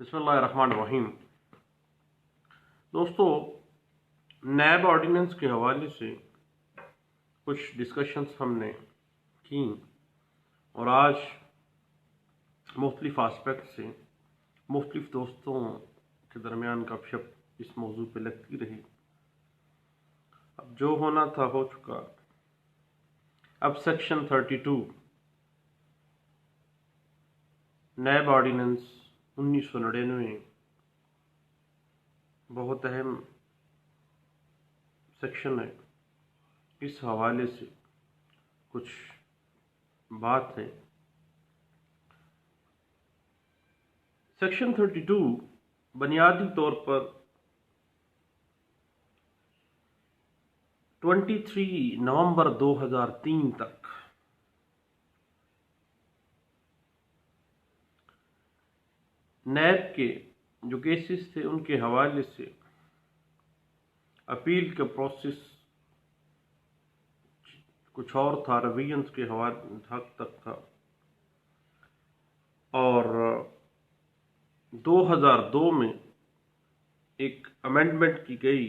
بسم اللہ الرحمن الرحیم۔ دوستو، نیب آرڈیننس کے حوالے سے کچھ ڈسکشنز ہم نے کی اور آج مختلف آسپیکٹ سے مختلف دوستوں کے درمیان گپ شپ اس موضوع پہ لگتی رہی۔ اب جو ہونا تھا ہو چکا۔ اب سیکشن 32 نیب آرڈیننس 1999 بہت اہم سیکشن ہے۔ اس حوالے سے کچھ بات ہے۔ سیکشن 32 بنیادی طور پر 23 نومبر 2003 تک نیب کے جو کیسز تھے ان کے حوالے سے اپیل کا پروسیس کچھ اور تھا، ریویژنز کے حق تک تھا، اور 2002 میں ایک امینڈمنٹ کی گئی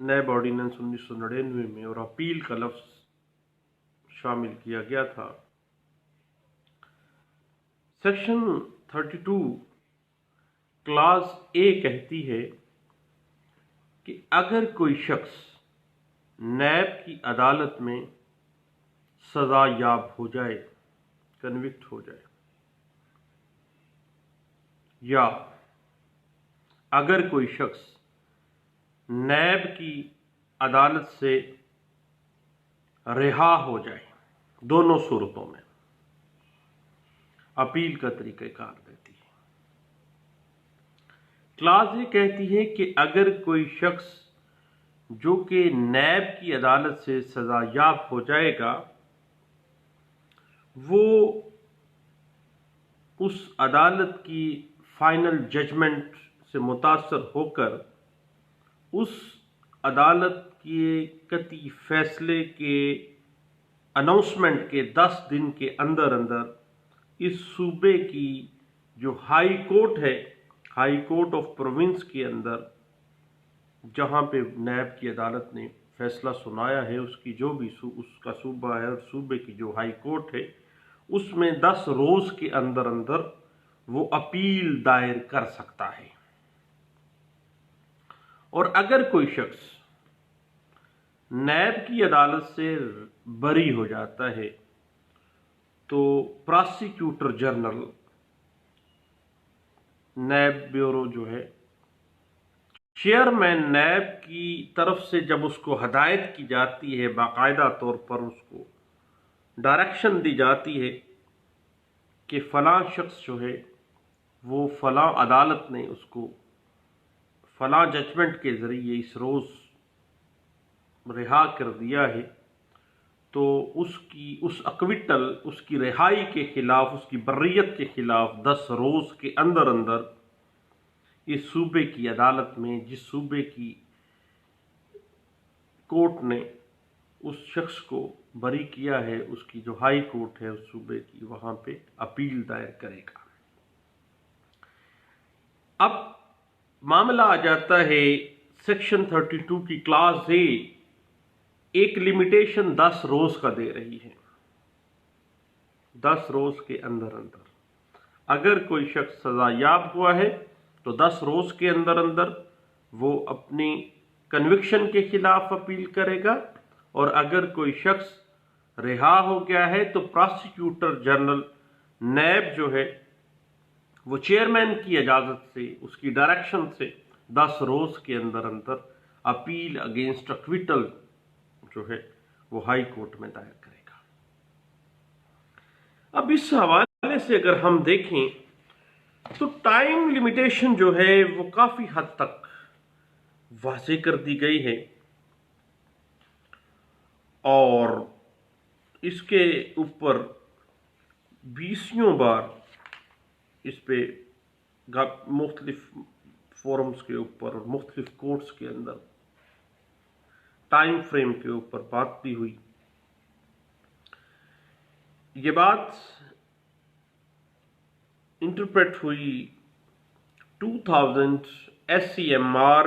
نیب آرڈیننس 1999 میں اور اپیل کا لفظ شامل کیا گیا تھا۔ سیکشن 32 کلاس اے کہتی ہے کہ اگر کوئی شخص نیب کی عدالت میں سزا یاب ہو جائے، کنوکٹ ہو جائے، یا اگر کوئی شخص نیب کی عدالت سے رہا ہو جائے، دونوں صورتوں میں اپیل کا طریقہ کار دیتی ہے۔ کلاس یہ کہتی ہے کہ اگر کوئی شخص جو کہ نیب کی عدالت سے سزا یاب ہو جائے گا، وہ اس عدالت کی فائنل ججمنٹ سے متاثر ہو کر اس عدالت کے قطعی فیصلے کے اناؤنسمنٹ کے 10 دن کے اندر اس صوبے کی جو ہائی کورٹ ہے، ہائی کورٹ آف پروونس کے اندر جہاں پہ نیب کی عدالت نے فیصلہ سنایا ہے، اس کی جو بھی اس کا صوبہ ہے اور صوبے کی جو ہائی کورٹ ہے، اس میں 10 روز کے اندر وہ اپیل دائر کر سکتا ہے۔ اور اگر کوئی شخص نیب کی عدالت سے بری ہو جاتا ہے تو پراسیکیوٹر جنرل نیب بیورو جو ہے، چیئرمین نیب کی طرف سے جب اس کو ہدایت کی جاتی ہے، باقاعدہ طور پر اس کو ڈائریکشن دی جاتی ہے کہ فلاں شخص جو ہے وہ فلاں عدالت نے اس کو فلاں ججمنٹ کے ذریعے اس روز رہا کر دیا ہے، تو اس اکویٹل، اس کی رہائی کے خلاف، اس کی بریت کے خلاف 10 روز کے اندر اس صوبے کی عدالت میں، جس صوبے کی کورٹ نے اس شخص کو بری کیا ہے، اس کی جو ہائی کورٹ ہے اس صوبے کی، وہاں پہ اپیل دائر کرے گا۔ اب معاملہ آ جاتا ہے سیکشن 32 کی کلاس اے ایک لمیٹیشن 10 روز کا دے رہی ہے۔ 10 روز کے اندر اگر کوئی شخص سزا یاب ہوا ہے تو 10 روز کے اندر وہ اپنی کنوکشن کے خلاف اپیل کرے گا، اور اگر کوئی شخص رہا ہو گیا ہے تو پراسیکیوٹر جنرل نیب جو ہے وہ چیئرمین کی اجازت سے، اس کی ڈائریکشن سے 10 روز کے اندر اپیل اگینسٹ اکویٹل جو ہے وہ ہائی کورٹ میں دائر کرے گا۔ اب اس حوالے سے اگر ہم دیکھیں تو ٹائم لمیٹیشن جو ہے وہ کافی حد تک واضح کر دی گئی ہے، اور اس کے اوپر 20 بار اس پہ مختلف فورمز کے اوپر اور مختلف کورٹس کے اندر ٹائم فریم کے اوپر بات بھی ہوئی۔ یہ بات انٹرپریٹ ہوئی 2000 SCMR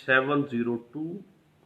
702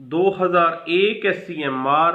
2001 SCMR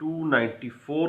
294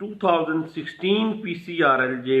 2016 PCRLJ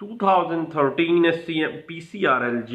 2013 PCRLJ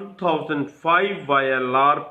2005 YLR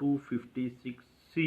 256C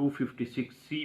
256C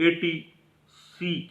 80C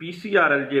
PCRLJ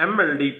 MLD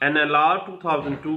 NLR 2002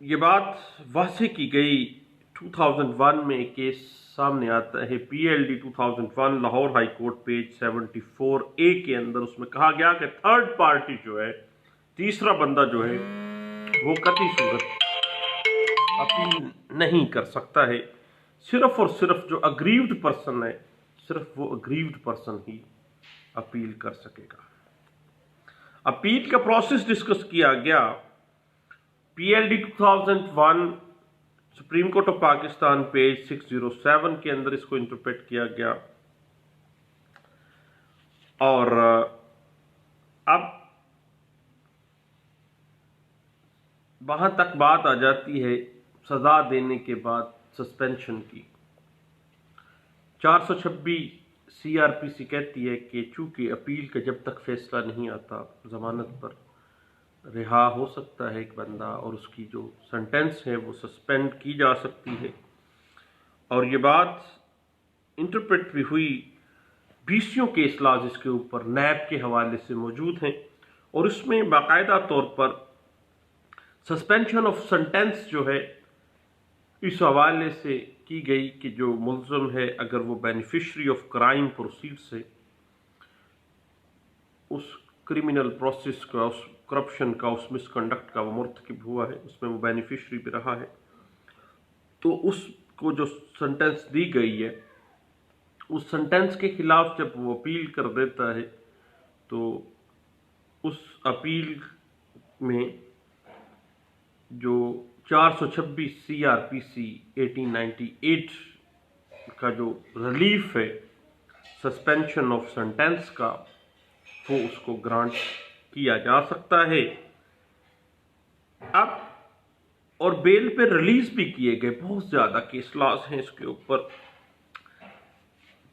یہ بات واضح کی گئی 2001 میں ایک کیس سامنے آتا ہے PLD 2001 Lahore high court page 74A کے اندر. اس میں کہا گیا کہ تھرڈ پارٹی جو ہے، تیسرا بندہ جو ہے، وہ قطعی صورت اپیل نہیں کر سکتا ہے. صرف اور صرف جو اگریوڈ پرسن ہے، صرف وہ اگریوڈ پرسن ہی اپیل کر سکے گا. اپیل کا پروسیس ڈسکس کیا گیا. PLD 2001 supreme court of Pakistan page 607 کے اندر اس کو انٹرپریٹ کیا گیا. اور اب وہاں تک بات آ جاتی ہے سزا دینے کے بعد سسپینشن کی. 426 CRPC کہتی ہے کہ چونکہ اپیل کا جب تک فیصلہ نہیں آتا ضمانت پر رہا ہو سکتا ہے ایک بندہ، اور اس کی جو سنٹینس ہے وہ سسپینڈ کی جا سکتی ہے. اور یہ بات انٹرپریٹ بھی ہوئی. 20 کیس لاز اس کے اوپر نیب کے حوالے سے موجود ہیں، اور اس میں باقاعدہ طور پر سسپینشن آف سنٹینس جو ہے اس حوالے سے کی گئی کہ جو ملزم ہے اگر وہ بینیفیشری آف کرائم پروسیڈ سے اس کرمنل پروسیس کا، اس کرپشن کا، اس مس کنڈکٹ کا وہ مرتکب ہوا ہے، اس میں وہ بینیفیشری بھی رہا ہے، تو اس کو جو سنٹینس دی گئی ہے اس سنٹینس کے خلاف جب وہ اپیل کر دیتا ہے تو اس اپیل میں جو 426 CRPC 1898 کا جو ریلیف ہے سسپینشن آف سنٹینس کا، وہ اس کو گرانٹ کیا جا سکتا ہے. اب اور بیل پہ ریلیز بھی کیے گئے بہت زیادہ کیس لاز ہیں اس کے اوپر.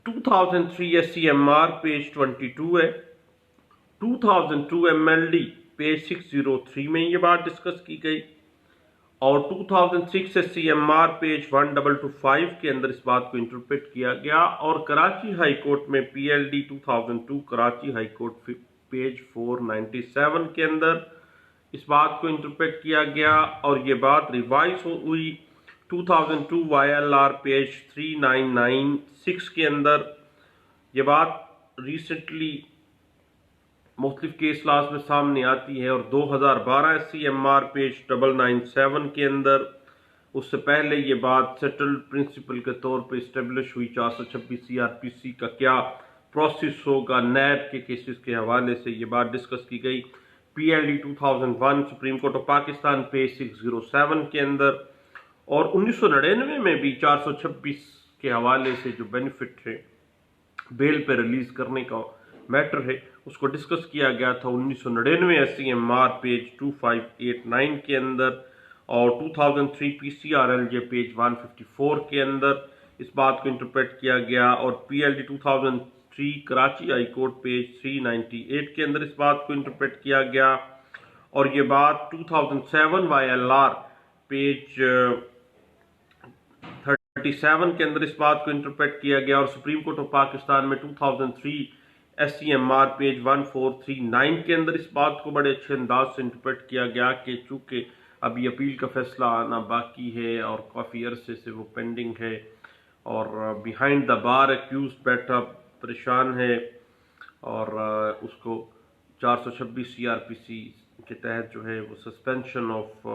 2003 SCMR پیج 22 ہے. 2002 MLD پیج 603 میں یہ بات ڈسکس کی گئی، اور 2006 SCMR پیج 1225 کے اندر اس بات کو انٹرپریٹ کیا گیا. اور کراچی ہائی کورٹ میں PLD 2002 Karachi high court page 497 کے اندر اس بات کو انٹرپریٹ کیا گیا. اور یہ بات ریوائز ہوئی 2002 YLR پیج 3996 کے اندر. یہ بات ریسنٹلی مختلف کیس لاز میں سامنے آتی ہے. اور 2012 SCMR پیج 997 کے اندر، اس سے پہلے یہ بات سیٹلڈ پرنسپل کے طور پہ اسٹیبلش ہوئی. 426 CRPC کا کیا پروسیس ہوگا نیب کے کیسز کے حوالے سے یہ بات ڈسکس کی گئی. PLD 2001 supreme court of Pakistan page 607 کے اندر. اور 1999 میں بھی 426 کے حوالے سے جو بینیفٹ ہے بیل پہ ریلیز کرنے کا میٹر ہے اس کو ڈسکس کیا گیا تھا 1999 SCMR پیج 2589 کے اندر. اور 2003 PCRLJ پیج 154 کے اندر اس بات کو انٹرپریٹ کیا گیا. اور PLD 2003 Karachi high court page 398 کے اندر اس بات کو انٹرپریٹ کیا گیا. اور یہ بات 2007 YLR پیج 37 کے اندر اس بات کو انٹرپریٹ کیا گیا. اور سپریم کورٹ آف پاکستان میں 2003 SCMR پیج 1439 کے اندر اس بات کو بڑے اچھے انداز سے انٹرپریٹ کیا گیا کہ چونکہ ابھی اپیل کا فیصلہ آنا باقی ہے اور کافی عرصے سے وہ پینڈنگ ہے، اور بیہائنڈ دا بار ایکیوزڈ بیٹھا پریشان ہے، اور اس کو 426 CRPC کے تحت جو ہے وہ سسپینشن آف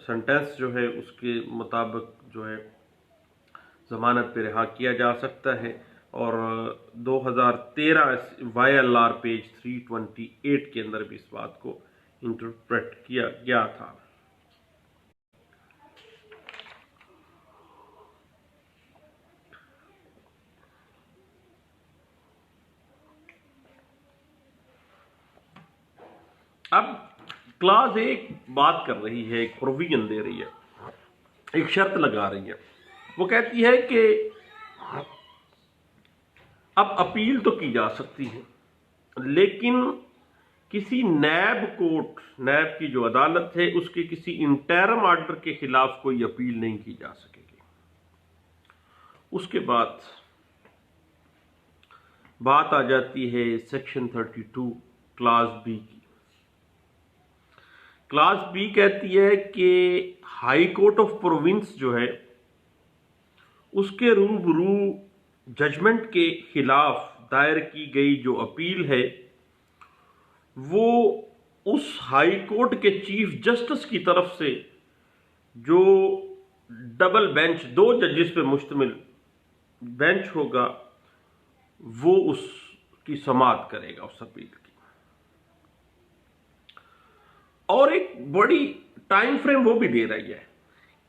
سنٹینس جو ہے اس کے مطابق جو ہے ضمانت پہ رہا کیا جا سکتا ہے. اور 2013 YLR پیج 328 کے اندر بھی اس بات کو انٹرپریٹ کیا گیا تھا. اب کلاس ایک بات کر رہی ہے، ایک پروویژن دے رہی ہے، ایک شرط لگا رہی ہے. وہ کہتی ہے کہ اب اپیل تو کی جا سکتی ہے، لیکن کسی نیب کورٹ، نیب کی جو عدالت ہے اس کے کسی انٹرم آرڈر کے خلاف کوئی اپیل نہیں کی جا سکے گی. اس کے بعد بات آ جاتی ہے سیکشن 32 کلاس بی کی. کلاس بی کہتی ہے کہ ہائی کورٹ آف پروونس جو ہے اس کے روبرو ججمنٹ کے خلاف دائر کی گئی جو اپیل ہے وہ اس ہائی کورٹ کے چیف جسٹس کی طرف سے جو ڈبل بینچ 2 ججز پہ مشتمل بینچ ہوگا وہ اس کی سماعت کرے گا اس اپیل کی. اور ایک بڑی ٹائم فریم وہ بھی دے رہی ہے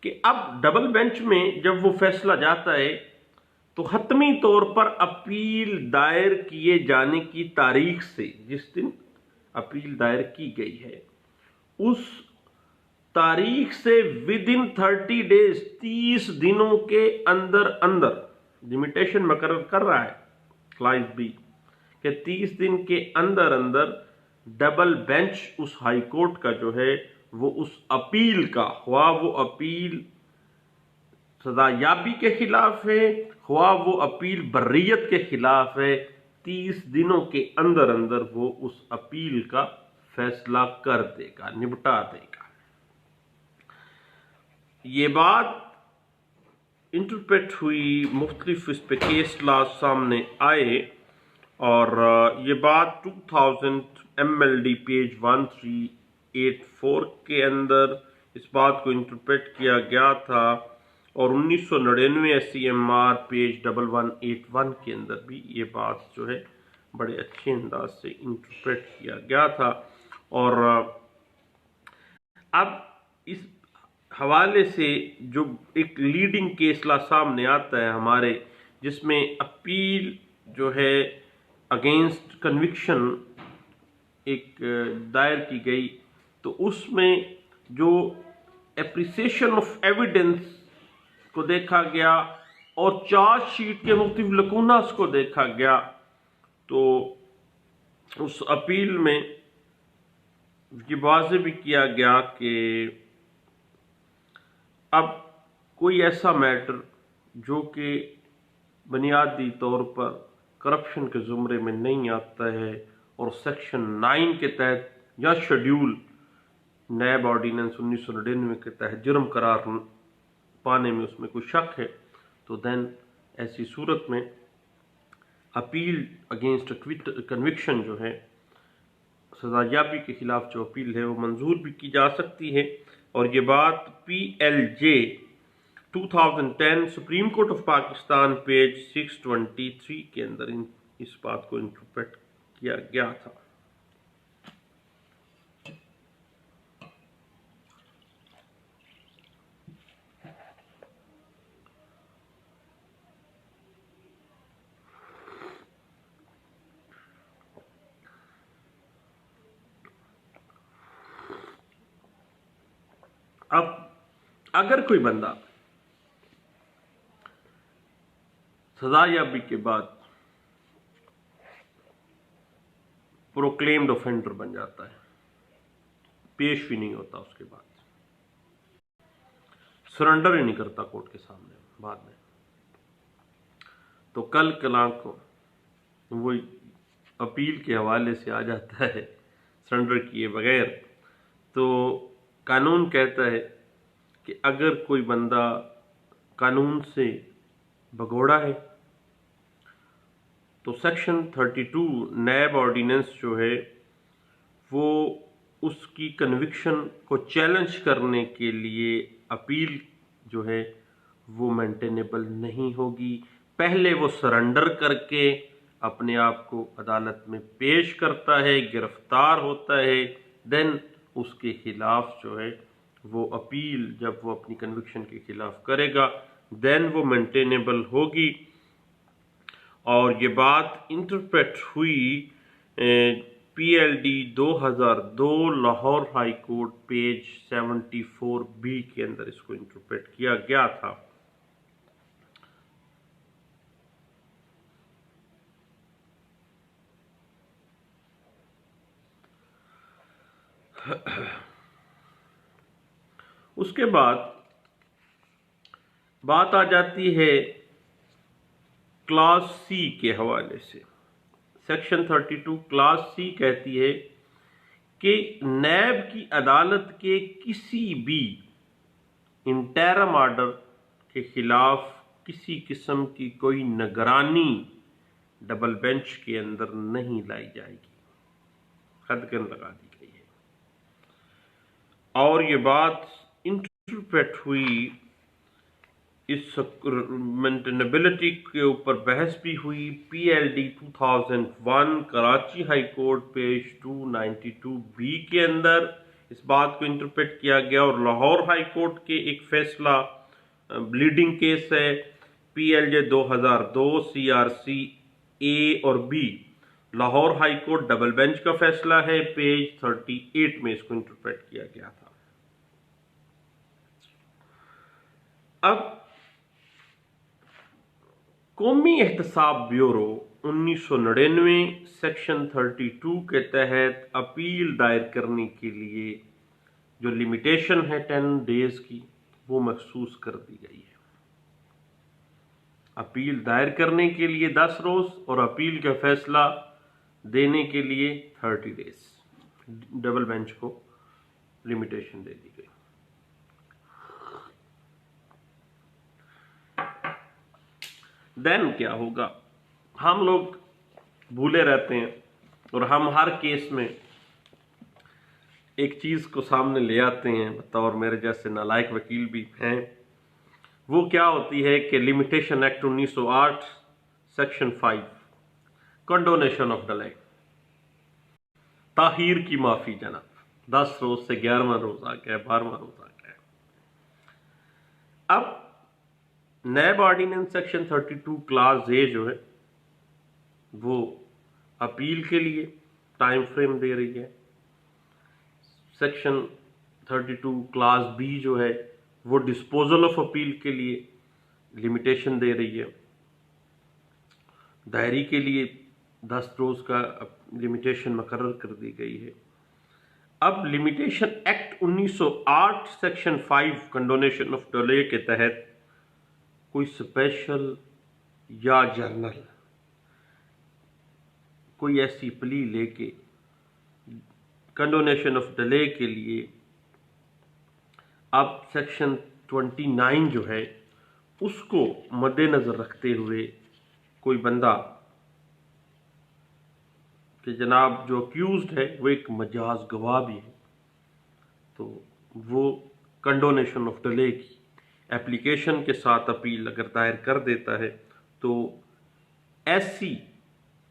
کہ اب ڈبل بینچ میں جب وہ فیصلہ جاتا ہے تو حتمی طور پر اپیل دائر کیے جانے کی تاریخ سے، جس دن اپیل دائر کی گئی ہے اس تاریخ سے ود ان 30 days 30 دنوں کے اندر لمیٹیشن مقرر کر رہا ہے کلاس بی کہ 30 دن کے اندر ڈبل بینچ اس ہائی کورٹ کا جو ہے وہ اس اپیل کا، خواہ وہ اپیل سزا یابی کے خلاف ہے خواہ وہ اپیل بریت کے خلاف ہے، 30 دنوں کے اندر وہ اس اپیل کا فیصلہ کر دے گا، نپٹا دے گا. یہ بات انٹرپریٹ ہوئی، مختلف اس پہ کیس لا سامنے آئے، اور یہ بات 2000 MLD پیج 1384 کے اندر اس بات کو انٹرپریٹ کیا گیا تھا، اور 1999 SCMR پیج 1181 کے اندر بھی یہ بات جو ہے بڑے اچھے انداز سے انٹرپریٹ کیا گیا تھا. اور اب اس حوالے سے جو ایک لیڈنگ کیس لا سامنے آتا ہے ہمارے، جس میں اپیل جو ہے اگینسٹ کنوکشن ایک دائر کی گئی، تو اس میں جو اپریسیشن آف ایویڈنس کو دیکھا گیا اور چارج شیٹ کے مختلف لکوناس کو دیکھا گیا، تو اس اپیل میں یہ واضح بھی کیا گیا کہ اب کوئی ایسا میٹر جو کہ بنیادی طور پر کرپشن کے زمرے میں نہیں آتا ہے اور سیکشن 9 کے تحت یا شیڈیول نیب آرڈیننس 1999 کے تحت جرم قرار پانے میں اس میں کوئی شک ہے، تو دین ایسی صورت میں اپیل اگینسٹ کنوکشن جو ہے، سزا یابی کے خلاف جو اپیل ہے وہ منظور بھی کی جا سکتی ہے. اور یہ بات PLJ 2010 supreme court of Pakistan page 623 کے اندر اس بات کو انٹرپریٹ کیا گیا تھا. اب اگر کوئی بندہ سزا یابی کے بعد پروکلیمڈ اوفینڈر بن جاتا ہے، پیش بھی نہیں ہوتا، اس کے بعد سرنڈر ہی نہیں کرتا کورٹ کے سامنے بعد میں، تو کل کلاں کو وہ اپیل کے حوالے سے آ جاتا ہے سرنڈر کیے بغیر. تو قانون کہتا ہے کہ اگر کوئی بندہ قانون سے بگوڑا ہے تو سیکشن 32 نیب آرڈیننس جو ہے وہ اس کی کنوکشن کو چیلنج کرنے کے لیے اپیل جو ہے وہ مینٹینیبل نہیں ہوگی. پہلے وہ سرنڈر کر کے اپنے آپ کو عدالت میں پیش کرتا ہے، گرفتار ہوتا ہے، دین اس کے خلاف جو ہے وہ اپیل جب وہ اپنی کنوکشن کے خلاف کرے گا دین وہ مینٹینیبل ہوگی. اور یہ بات انٹرپریٹ ہوئی PLD 2002 Lahore high court page 74B کے اندر اس کو انٹرپریٹ کیا گیا تھا. اس کے بعد بات آ جاتی ہے کلاس سی کے حوالے سے. سیکشن 32 کلاس سی کہتی ہے کہ نیب کی عدالت کے کسی بھی انٹرم آرڈر کے خلاف کسی قسم کی کوئی نگرانی ڈبل بینچ کے اندر نہیں لائی جائے گی، قدغن لگا دی گئی ہے۔ اور یہ بات انٹرپریٹ ہوئی، اس مینٹینیبلٹی کے اوپر بحث بھی ہوئی، P L D 2001 Karachi high court page 292B کے اندر اس بات کو انٹرپریٹ کیا گیا، اور لاہور ہائی کورٹ کے ایک فیصلہ بلیڈنگ کیس ہے P L J 2002 CRC A اور B، Lahore high court double bench کا فیصلہ ہے، پیج 38 میں اس کو انٹرپریٹ کیا گیا تھا۔ اب قومی احتساب بیورو 1999 سیکشن 32 کے تحت اپیل دائر کرنے کے لیے جو لمیٹیشن ہے 10 days کی، وہ مخصوص کر دی گئی ہے۔ اپیل دائر کرنے کے لیے 10 روز اور اپیل کا فیصلہ دینے کے لیے 30 days، ڈبل بینچ کو لمیٹیشن دے دی گئی۔ دین کیا ہوگا؟ ہم لوگ بھولے رہتے ہیں اور ہم ہر کیس میں ایک چیز کو سامنے لے آتے ہیں، بطور میرے جیسے نالائق وکیل بھی ہیں، وہ کیا ہوتی ہے کہ limitation act 1908 section 5 condonation of delay, تاخیر کی معافی جناب، 10 روز سے 11واں روز آ گیا، 12واں روز آ گیا۔ اب NAB ordinance section 32 class A جو ہے وہ اپیل کے لیے ٹائم فریم دے رہی ہے، سیکشن 32 کلاس B جو ہے وہ ڈسپوزل آف اپیل کے لیے لمیٹیشن دے رہی ہے، دائری کے لیے 10 روز کا لمیٹیشن مقرر کر دی گئی ہے۔ اب limitation act 1908 section 5 condonation of delay کے تحت کوئی اسپیشل یا جرنل کوئی ایسی پلی لے کے کنڈونیشن آف ڈیلے کے لیے اب سیکشن 29 جو ہے اس کو مد نظر رکھتے ہوئے کوئی بندہ کہ جناب جو اکیوزڈ ہے وہ ایک مجاز گواہ بھی ہے، تو وہ کنڈونیشن آف ڈیلے کی اپلیکیشن کے ساتھ اپیل اگر دائر کر دیتا ہے تو ایسی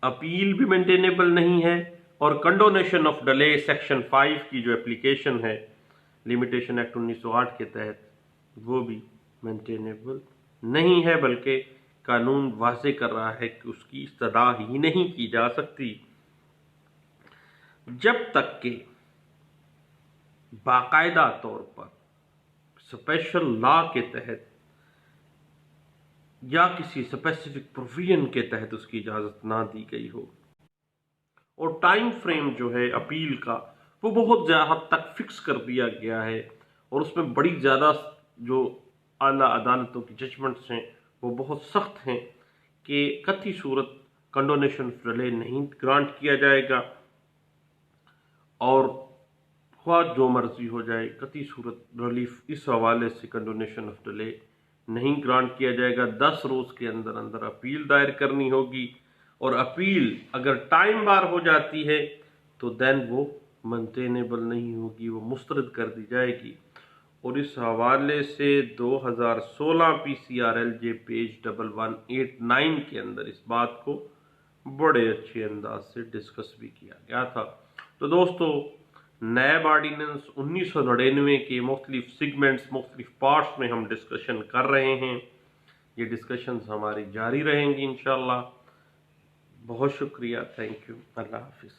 اپیل بھی مینٹینیبل نہیں ہے، اور کنڈونیشن آف ڈیلے سیکشن 5 کی جو اپلیکیشن ہے لمیٹیشن ایکٹ 1908 کے تحت وہ بھی مینٹینیبل نہیں ہے، بلکہ قانون واضح کر رہا ہے کہ اس کی استدعا ہی نہیں کی جا سکتی جب تک کہ باقاعدہ طور پر اسپیشل لا کے تحت یا کسی اسپیسیفک پروویژن کے تحت اس کی اجازت نہ دی گئی ہو۔ اور ٹائم فریم جو ہے اپیل کا وہ بہت زیادہ حد تک فکس کر دیا گیا ہے، اور اس میں بڑی زیادہ جو اعلیٰ عدالتوں کی ججمنٹس ہیں وہ بہت سخت ہیں کہ قطعی صورت کنڈونیشن آف ڈیلے نہیں گرانٹ کیا جائے گا، اور خواہ جو مرضی ہو جائے قطعی صورت ریلیف اس حوالے سے کنڈونیشن آف ڈیلے نہیں گرانٹ کیا جائے گا۔ 10 روز کے اندر اندر اپیل دائر کرنی ہوگی، اور اپیل اگر ٹائم بار ہو جاتی ہے تو دین وہ مینٹینیبل نہیں ہوگی، وہ مسترد کر دی جائے گی۔ اور اس حوالے سے 2016 PCRLJ پیج 1189 کے اندر اس بات کو بڑے اچھے انداز سے ڈسکس بھی کیا گیا تھا۔ تو دوستو، نیب آرڈیننس 1999 کے مختلف سیگمنٹس، مختلف پارٹس میں ہم ڈسکشن کر رہے ہیں، یہ ڈسکشنز ہماری جاری رہیں گی انشاءاللہ۔ بہت شکریہ، تھینک یو، اللہ حافظ۔